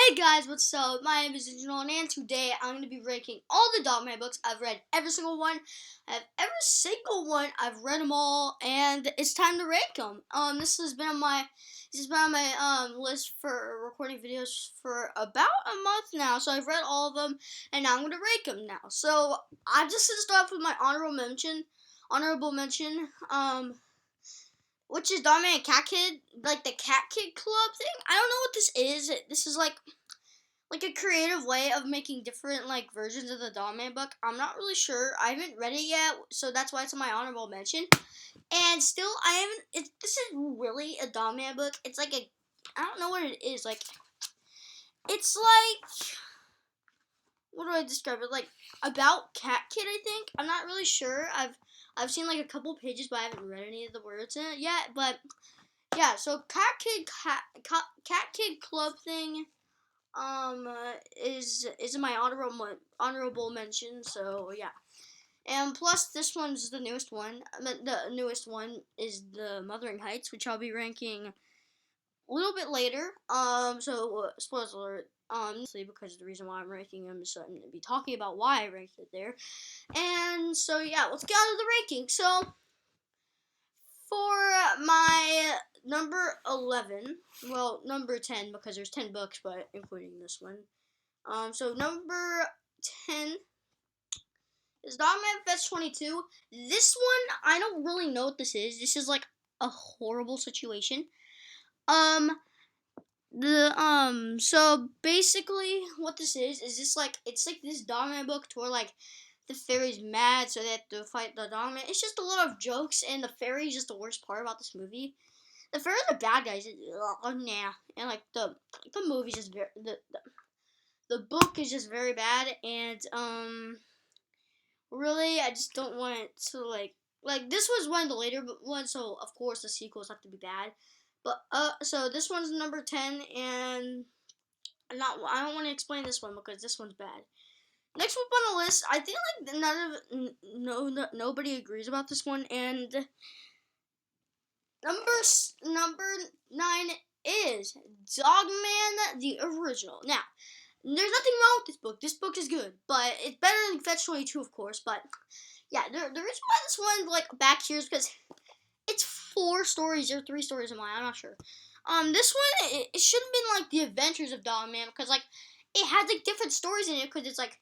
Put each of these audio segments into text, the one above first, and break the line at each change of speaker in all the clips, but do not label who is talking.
Hey guys, what's up? My name is Nolan, and today I'm going to be ranking all the Dogman books. I've read every single one. I've read them all, and it's time to rank them. This has been on my list for recording videos for about a month now. So I've read all of them, and now I'm going to rank them now. So I'm just going to start off with my honorable mention. Which is Dogman and Cat Kid, like the Cat Kid Club thing. I don't know what this is. This is like a creative way of making different like versions of the Dogman book. I'm not really sure. I haven't read it yet, so that's why it's on my honorable mention. And still, I haven't. This is really a Dogman book. It's like I don't know what it is. Like, it's like, what do I describe it? Like about Cat Kid, I think. I'm not really sure. I've seen like a couple pages, but I haven't read any of the words in it yet. But yeah, so Cat Kid Club thing is my honorable mention. So yeah, and plus this one's the newest one. The newest one is the Mothering Heights, which I'll be ranking a little bit later. So spoilers alert. Because the reason why I'm ranking them is so I'm gonna be talking about why I ranked it there. And so yeah, let's get on to the ranking. So for my number 11, well, number 10, because there's 10 books, but including this one. So number 10 is Dogman Fetch 22. This one, I don't really know what this is. This is like a horrible situation. So basically what this is this like, it's like this Dogman book to where like the fairy's mad, so they have to fight the Dogman. It's just a lot of jokes, and the fairy is just the worst part about this movie. The fairy's the bad guys, nah, and like the movie's just very the book is just very bad, and really I just don't want it to like this was one of the later ones, so of course the sequels have to be bad. But so this one's number 10, and I don't want to explain this one because this one's bad. Next up on the list, I think like nobody agrees about this one, and number 9 is Dogman the original. Now, there's nothing wrong with this book. This book is good, but it's better than Fetch 22, of course. But yeah, the reason why this one like back here is because it's 4 stories or 3 stories in mine. I'm not sure. This one it should have been like the Adventures of Dogman, because like it had like different stories in it, because it's like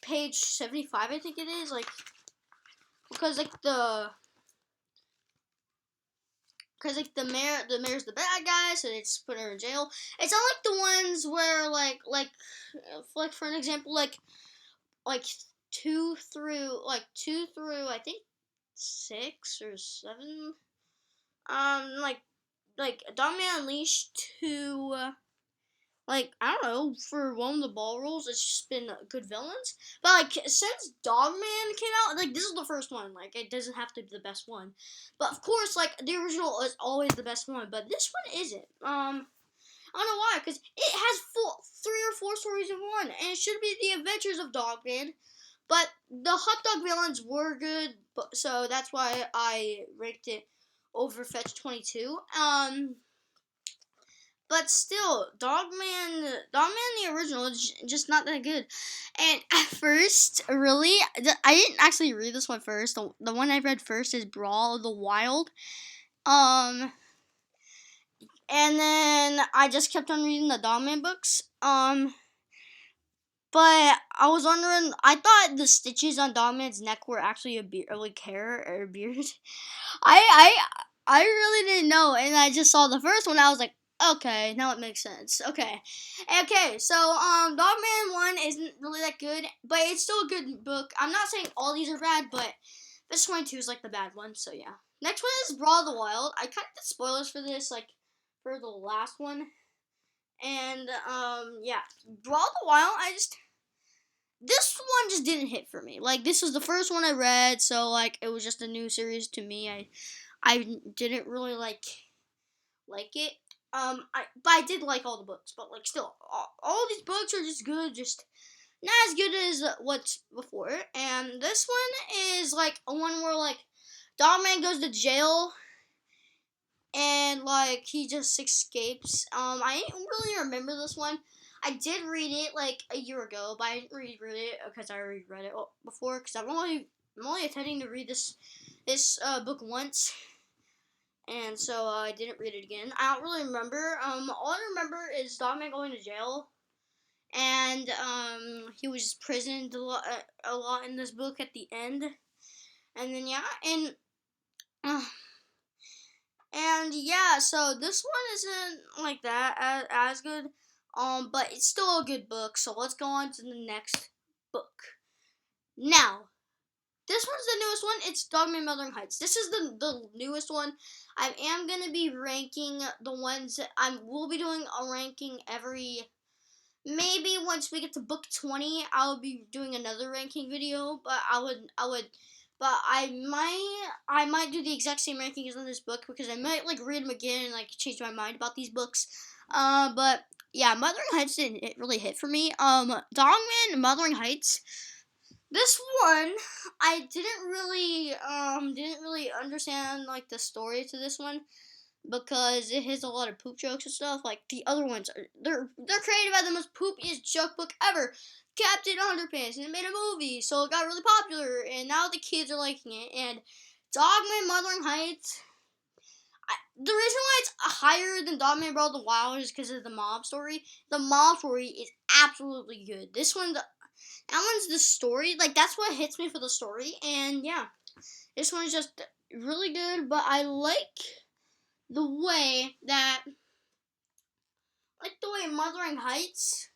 page 75, I think it is, like because the mayor's the bad guy, so they just put her in jail. It's not like the ones where like for an example, like 2 through I think 6 or 7, like Dogman Unleashed to like, I don't know, for one of the ball rules, it's just been good villains. But like, since Dogman came out, like this is the first one. Like, it doesn't have to be the best one, but of course, like the original is always the best one. But this one isn't. I don't know why, because it has 3 or 4 stories in one, and it should be the Adventures of Dogman. But the hot dog villains were good, so that's why I ranked it over Fetch 22. But still, Dogman the original is just not that good. And at first, really, I didn't actually read this one first. The one I read first is Brawl of the Wild. And then I just kept on reading the Dogman books. But I was wondering, I thought the stitches on Dogman's neck were actually a beard, like hair or a beard. I really didn't know, and I just saw the first one. I was like, okay, now it makes sense. Okay, so Dogman 1 isn't really that good, but it's still a good book. I'm not saying all these are bad, but this 22 is like the bad one. So yeah. Next one is Brawl of the Wild. I kind of did spoilers for this, like for the last one. And yeah, Brawl of the Wild, this one just didn't hit for me. Like, this was the first one I read, so like it was just a new series to me. I didn't really like it. But I did like all the books. But like, still, all these books are just good, just not as good as what's before. And this one is like a one where like Dogman goes to jail. and like he just escapes. I didn't really remember this one. I did read it like a year ago, but I didn't reread it because I already read it before. Because I'm only intending to read this book once, and so I didn't read it again. I don't really remember. All I remember is Dogman going to jail, and he was imprisoned a lot in this book at the end, and then yeah, uh, and yeah, so this one isn't like that as good, but it's still a good book. So let's go on to the next book. Now, this one's the newest one. It's Dogman Wuthering Heights. This is the newest one. I am gonna be ranking the ones that I will be doing a ranking every. Maybe once we get to book 20, I'll be doing another ranking video. But but I might do the exact same rankings on this book because I might like read them again and like change my mind about these books. But yeah, Wuthering Heights didn't really hit for me. Dogman Wuthering Heights. This one, I didn't really understand like the story to this one because it has a lot of poop jokes and stuff. Like the other ones, they're created by the most poopiest joke book ever, Captain Underpants, and it made a movie, so it got really popular, and now the kids are liking it. And Dogman Wuthering Heights, the reason why it's higher than Dogman Breath of the Wild is because of the mob story. The mob story is absolutely good. That one's the story, like that's what hits me for the story, and yeah, this one's just really good. But I like the way that, like the way Wuthering Heights,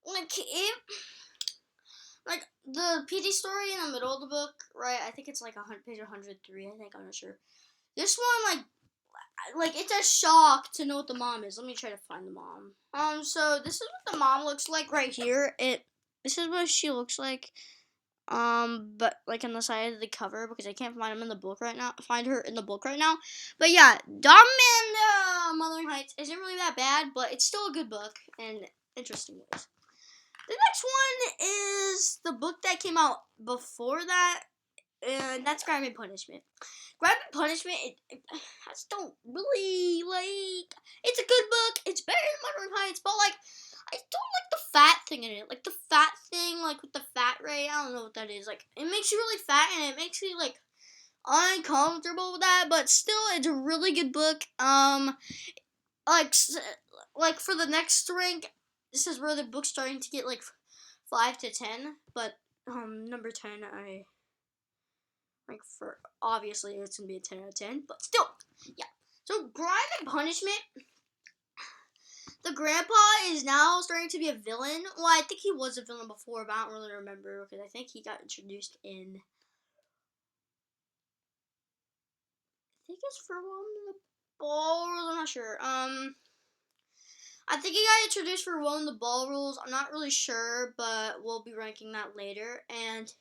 like it, like the PD story in the middle of the book, right? I think it's like page 103. I think, I'm not sure. This one, like it's a shock to know what the mom is. Let me try to find the mom. So this is what the mom looks like right here. This is what she looks like. But like on the side of the cover because I can't find her in the book right now. But yeah, Dogman Wuthering Heights isn't really that bad, but it's still a good book in interesting ways. The next one is the book that came out before that, and that's Crime and Punishment. Crime and Punishment, I just don't really like. It's a good book. It's better than Wuthering Heights, but like, I don't like the fat thing in it. Like the fat thing, like with the fat ray. I don't know what that is. Like it makes you really fat, and it makes me like uncomfortable with that. But still, it's a really good book. Like for the next rank, this is where the book's starting to get like 5 to 10. But number 10, I like for obviously it's gonna be a 10 out of 10. But still, yeah. So Crime and Punishment. The grandpa is now starting to be a villain. Well, I think he was a villain before, but I don't really remember because I think he got introduced in. I think it's for one of the Ball Rules. I'm not sure. I think he got introduced for one of the Ball Rules. I'm not really sure, but we'll be ranking that later. And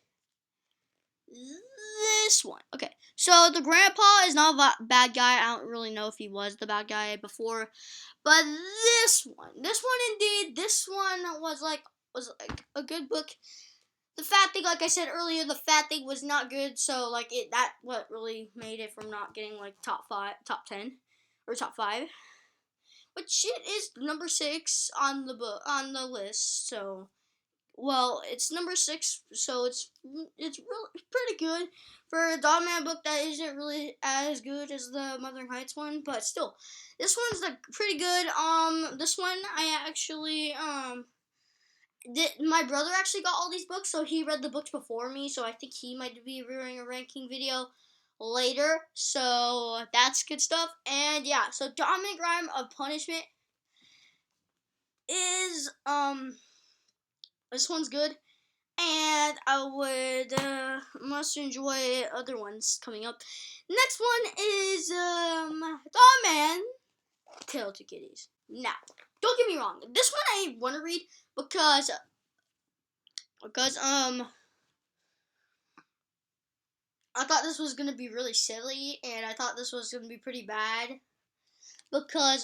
this one. Okay, so the grandpa is not a bad guy. I don't really know if he was the bad guy before, but this one indeed, this one was like a good book. The fat thing, like I said earlier, the fat thing was not good. So like that what really made it from not getting like top 10, or top 5, which it is number 6 on the list. So. Well, it's number 6, so it's really pretty good for a Dogman book that isn't really as good as the Wuthering Heights one, but still, this one's like pretty good. This one I actually my brother actually got all these books, so he read the books before me, so I think he might be doing a ranking video later. So that's good stuff. And yeah, so Dogman Crime of Punishment is this one's good. And I would must enjoy other ones coming up. Next one is Dogman Tale to Kitties. Now, don't get me wrong. This one I want to read because I thought this was gonna be really silly, and I thought this was gonna be pretty bad because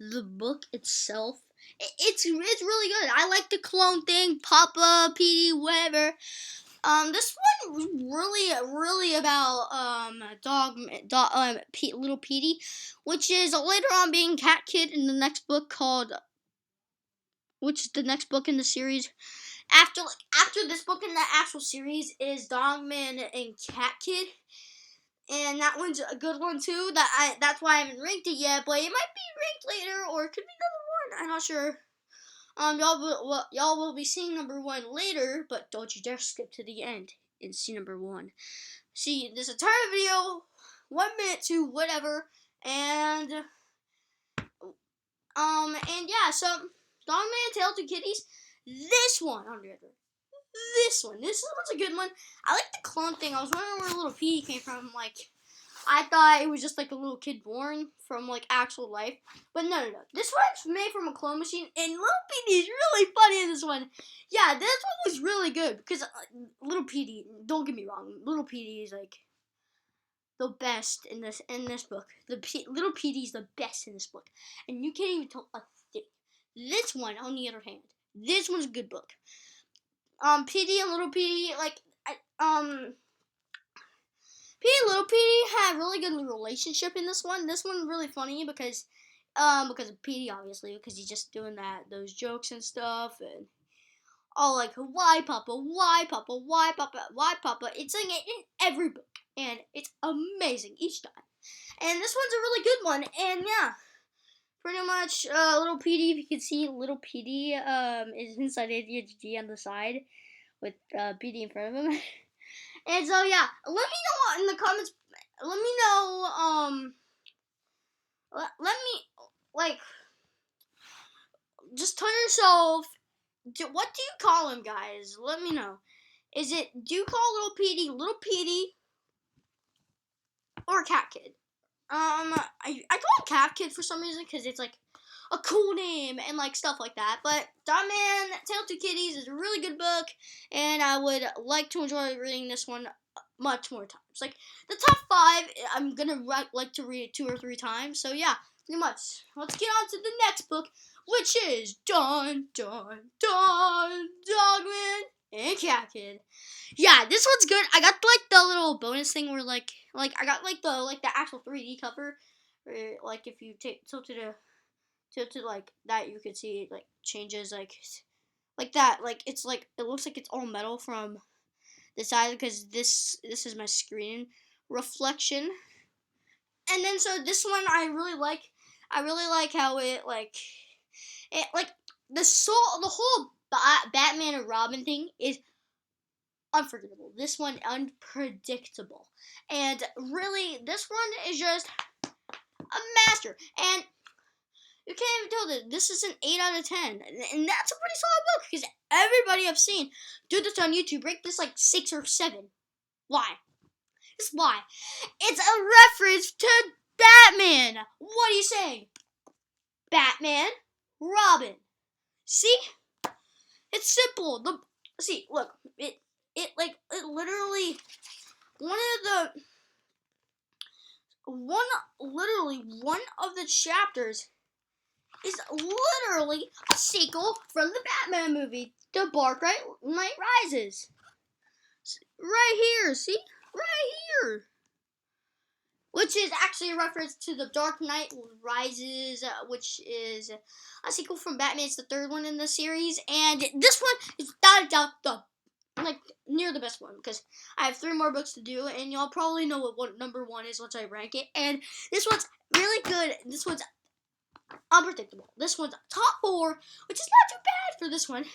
the book itself. It's really good. I like the clone thing, Papa, PD, whatever. This one was really about Little Petey, which is later on being Cat Kid in the next book which is the next book in the series. After this book in the actual series is Dogman and Cat Kid, and that one's a good one too. That's why I haven't ranked it yet, but it might be ranked later, or it could be number one. I'm not sure. Y'all will be seeing number one later, but don't you dare skip to the end and see number one. See this entire video, 1 minute to whatever, and yeah. So Dogman Tale to Kitties. This one on the other. This one's a good one. I like the clone thing. I was wondering where Little Petey came from. Like, I thought it was just like a little kid born from like actual life, but no. This one's made from a clone machine, and Little Petey's really funny in this one. Yeah, this one was really good because Little Petey. Don't get me wrong, Little Petey is like the best in this book. Little Petey's the best in this book, and you can't even tell a thing. This one, on the other hand, this one's a good book. Petey and Little Petey, Petey and Little Petey had a really good relationship in this one. This one's really funny because of Petey, obviously, because he's just doing those jokes and stuff, and all like, why Papa, why Papa, why Papa, why Papa. It's like in every book, and it's amazing each time. And this one's a really good one, and yeah. Pretty much, Little Petey, if you can see, Little Petey, is inside ADHD on the side, with, Petey in front of him. And so, yeah, let me know in the comments, let me know, let me, like, just tell yourself, what do you call him, guys? Let me know. Do you call Little Petey, or Cat Kid? I call him Cat Kid for some reason, because it's, like, a cool name, and, like, stuff like that. But Dogman Tale to Kitties is a really good book, and I would like to enjoy reading this one much more times. Like, the top 5, I'm gonna like to read it 2 or 3 times, so yeah, pretty much. Let's get on to the next book, which is Dogman and Cat Kid. Yeah, this one's good. I got like the little bonus thing where like I got like the actual 3D cover, where like if you tilted like that, you could see it like changes like that. Like it's like it looks like it's all metal from the side because this is my screen reflection. And then so this one I really like how it like the whole Batman and Robin thing is unforgettable. This one unpredictable, and really this one is just a master. And you can't even tell that this is an 8 out of 10, and that's a pretty solid book because everybody I've seen do this on YouTube rate this like 6 or 7. Why? This is why. It's a reference to Batman. What are you saying? Batman, Robin. See? It's simple. Look, it literally one of the chapters is literally a sequel from the Batman movie, The Dark Knight Rises. Right here, see? Right here. Which is actually a reference to The Dark Knight Rises, which is a sequel from Batman. It's the 3rd one in the series, and this one is without a doubt near the best one, because I have 3 more books to do, and y'all probably know what number 1 is once I rank it, and this one's really good. This one's unpredictable. This one's top 4, which is not too bad for this one.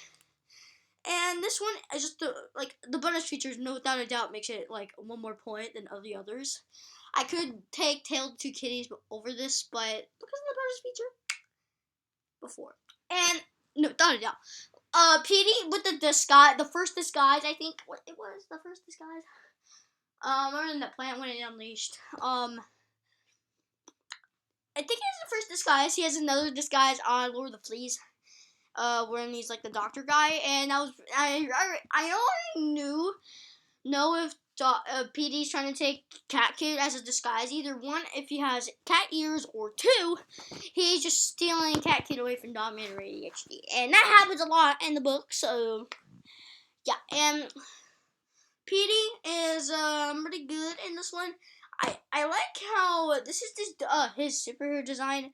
And this one is just the bonus features, no without a doubt, makes it like 1 more point than the others. I could take Tale to Kitties over this, but because of the bonus feature before. And no, without a doubt. Petey with the disguise, the first disguise, I think what it was, the first disguise. Remember the plant when it unleashed. I think it's the first disguise. He has another disguise on Lord of the Fleas, when he's like the doctor guy, and I already know if Petey's trying to take Cat Kid as a disguise. Either 1, if he has cat ears, or 2, he's just stealing Cat Kid away from Dogman and ADHD, and that happens a lot in the book. So yeah, and Petey is pretty good in this one. I like how this is his superhero design.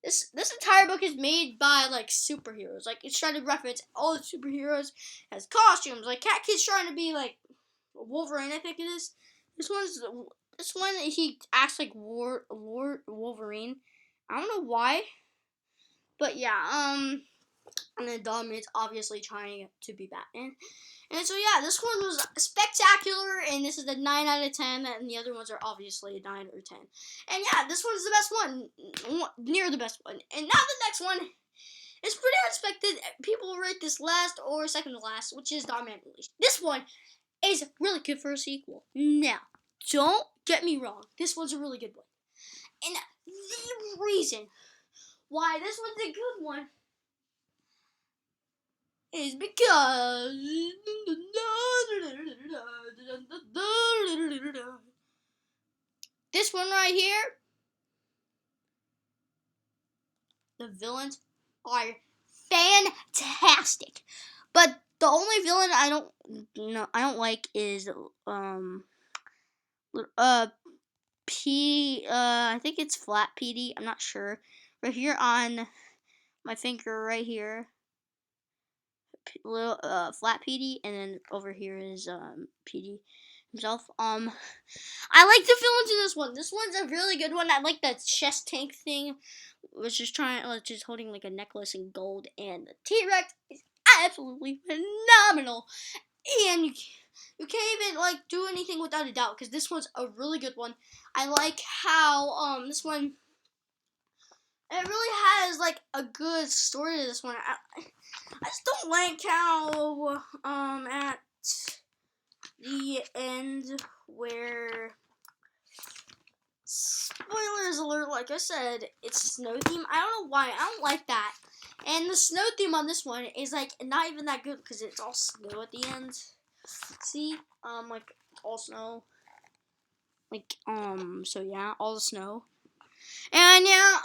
This entire book is made by like superheroes. Like it's trying to reference all the superheroes, has costumes. Like Cat Kid's trying to be like Wolverine, I think it is. This one he acts like Wolverine. I don't know why, but yeah. And then Dogman's obviously trying to be Batman. And so yeah, this one was spectacular, and this is a 9 out of 10, and the other ones are obviously a 9 or 10. And yeah, this one's the best one, near the best one. And now the next one is pretty unexpected. People rate this last or second to last, which is Dogman Unleashed. This one is really good for a sequel. Now, don't get me wrong, this one's a really good one. And the reason why this one's a good one is because this one right here, the villains are fantastic. But the only villain I don't like is I think it's Flat PD. I'm not sure. Right here on my finger, right here. Little Flat PD, and then over here is PD himself. I like the villains in this one. This one's a really good one. I like that chest tank thing, which is holding like a necklace in gold, and the T-Rex is absolutely phenomenal. And you can't even like do anything without a doubt, because this one's a really good one. I like how this one, it really has like a good story to this one. I just don't like how at the end where, spoilers alert, like I said, it's snow theme. I don't know why. I don't like that. And the snow theme on this one is like not even that good, because it's all snow at the end. See? Like all snow. Like so yeah, all the snow. And yeah,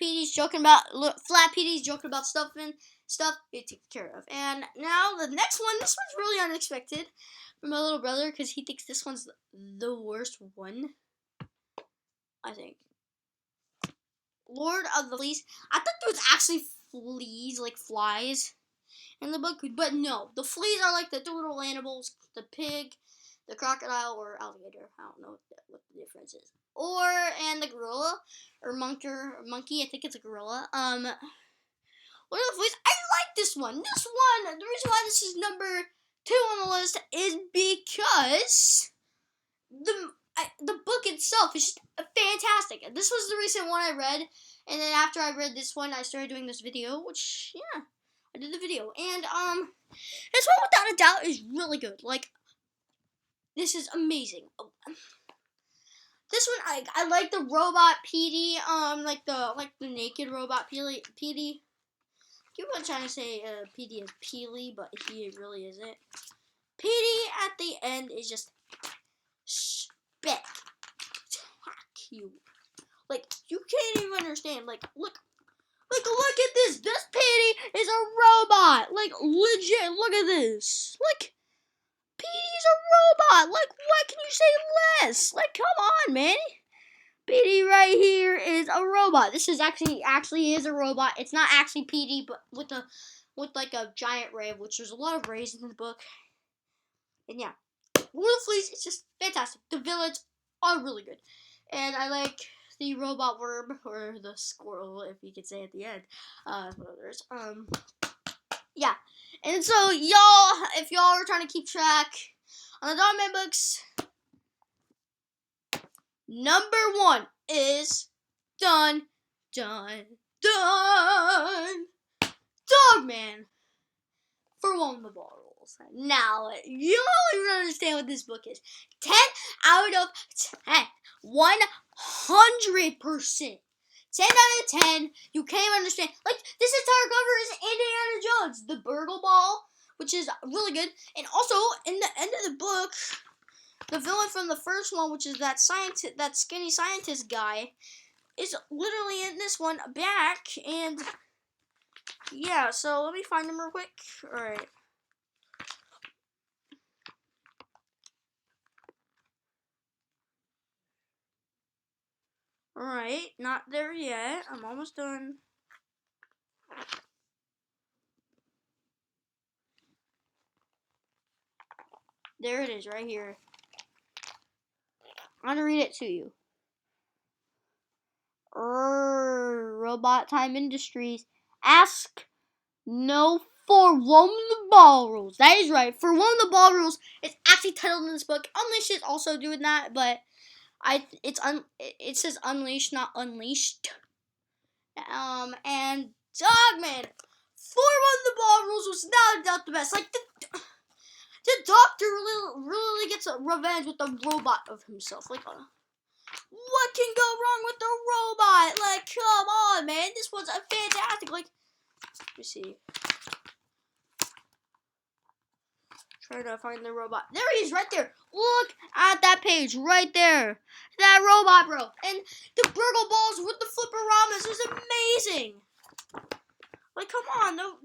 PD's joking about Flat PD's joking about stuff get taken care of. And now the next one, this one's really unexpected from my little brother, because he thinks this one's the worst one. I think Lord of the Fleas. I thought there was actually fleas, like flies, in the book, but no, the fleas are like the two little animals: the pig, the crocodile, or alligator. I don't know what the difference is. And the gorilla or monkey. I think it's a gorilla. What are the fleas? I like this one. This one. The reason why this is number 2 on the list is because the book itself is just fantastic. This was the recent one I read, and then after I read this one, I started doing this video, which yeah, I did the video, and this one without a doubt is really good. Like, this is amazing. This one I like the robot PD, like the naked robot PD. Keep on trying to say PD is Peely, but he really isn't. PD at the end is just spectacular. Like, you can't even understand. Like, look at this. This PD is a robot. Like, legit, look at this. Like, PD's a robot. Like, what can you say less? Like, come on, man. PD right here is a robot. This is actually is a robot. It's not actually PD, but with like a giant ray, which there's a lot of rays in the book. And yeah, Lord of the Fleas is just fantastic. The villains are really good, and I like the robot worm, or the squirrel, if you could say at the end. Spoilers. Yeah, and so y'all, if y'all are trying to keep track on the Dogman books, number 1 is done. Dogman for one of the bottles. Now, you don't even understand what this book is. 10 out of 10. 100%. 10 out of 10. You can't even understand. Like, this entire cover is Indiana Jones, the Burgle Ball, which is really good. And also, in the end of the book, the villain from the first one, which is that skinny scientist guy, is literally in this one back. And yeah, so let me find him real quick. Alright. Alright, not there yet. I'm almost done. There it is, right here. I'm gonna read it to you. Robot Time Industries. Ask no for one of the ball rules. That is right. For one of the ball rules, it's actually titled in this book. Unleashed is also doing that, but it says Unleashed, not Unleashed. And Dogman, for one of the ball rules, was without a doubt the best. Like the doctor really gets a revenge with the robot of himself. Like, what can go wrong with the robot? Like, come on, man, this was a fantastic. Like, let me see. Try to find the robot. There he is, right there. Look at that page, right there. That robot, bro. And the burgle balls with the flipper-ramas is amazing. Like, come on, no.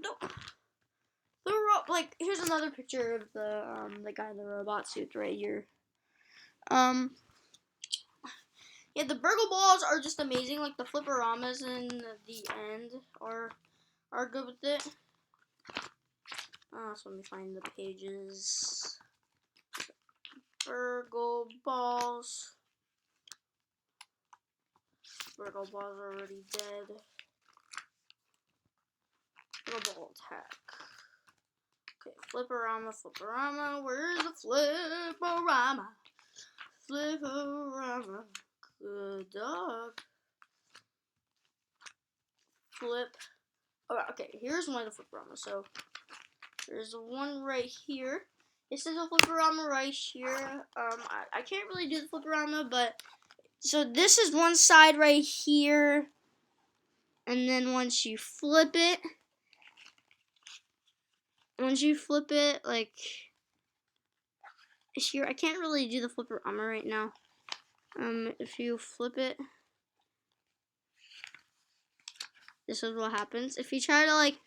Like, here's another picture of the guy in the robot suit right here. Yeah, the burgle balls are just amazing. Like the flipper-ramas in the end are good with it. So let me find the pages. Burgle balls. Burgle balls are already dead. Burgle ball attack. Okay, flipper-rama. Where's the flipper-rama? Flipper-rama. Good dog. Flip. Oh, okay, here's one of the flipper-ramas. So there's one right here. This is a flipper-rama right here. I can't really do the flipper-rama, but so this is one side right here, and then once you flip it, like here, I can't really do the flipper-rama right now. If you flip it, this is what happens. If you try to like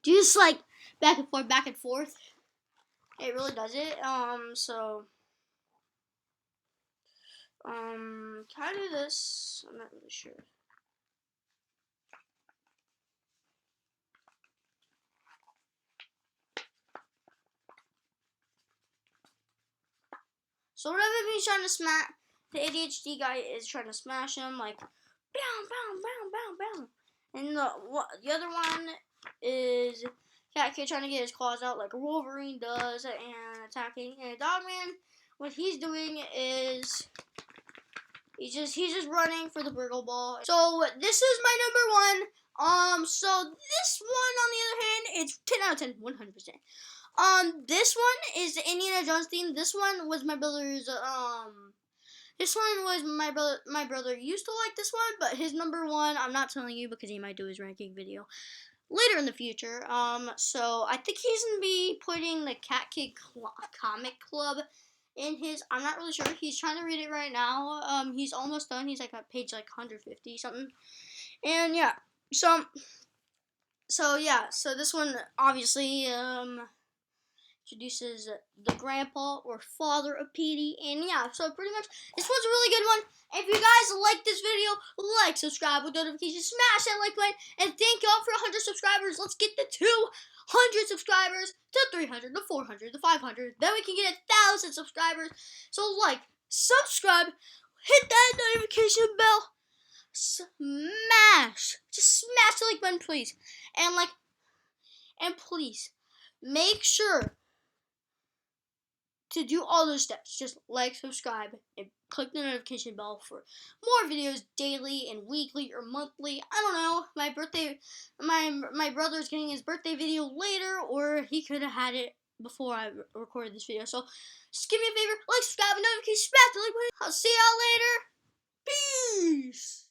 do this like back and forth, it really does it. Can I do this? I'm not really sure. So whatever he's trying to smash, the ADHD guy is trying to smash him, like, bam. And the other one is Cat Kid trying to get his claws out like a Wolverine does and attacking. And Dogman, what he's doing is he's just running for the burgle ball. So this is my number one. So this one on the other hand, it's 10 out of 10, 100%. This one is the Indiana Jones theme. This one was my brother's, my brother used to like this one, but his number one, I'm not telling you because he might do his ranking video later in the future. So I think he's going to be putting the Cat Kid Comic Club in his, I'm not really sure. He's trying to read it right now. He's almost done. He's like at page like 150 something. And yeah, so this one obviously, introduces the grandpa or father of Petey, and yeah, so pretty much this one's a really good one. If you guys like this video, like, subscribe with notifications, smash that like button, and thank y'all for 100 subscribers. Let's get to 200 subscribers, to 300, to 400, to 500. Then we can get 1,000 subscribers. So like, subscribe, hit that notification bell, just smash the like button, please, and please make sure to do all those steps. Just like, subscribe, and click the notification bell for more videos daily and weekly or monthly. I don't know. My birthday, my brother's getting his birthday video later, or he could have had it before I recorded this video. So just give me a favor, like, subscribe, and notification, smash the like button. I'll see y'all later. Peace.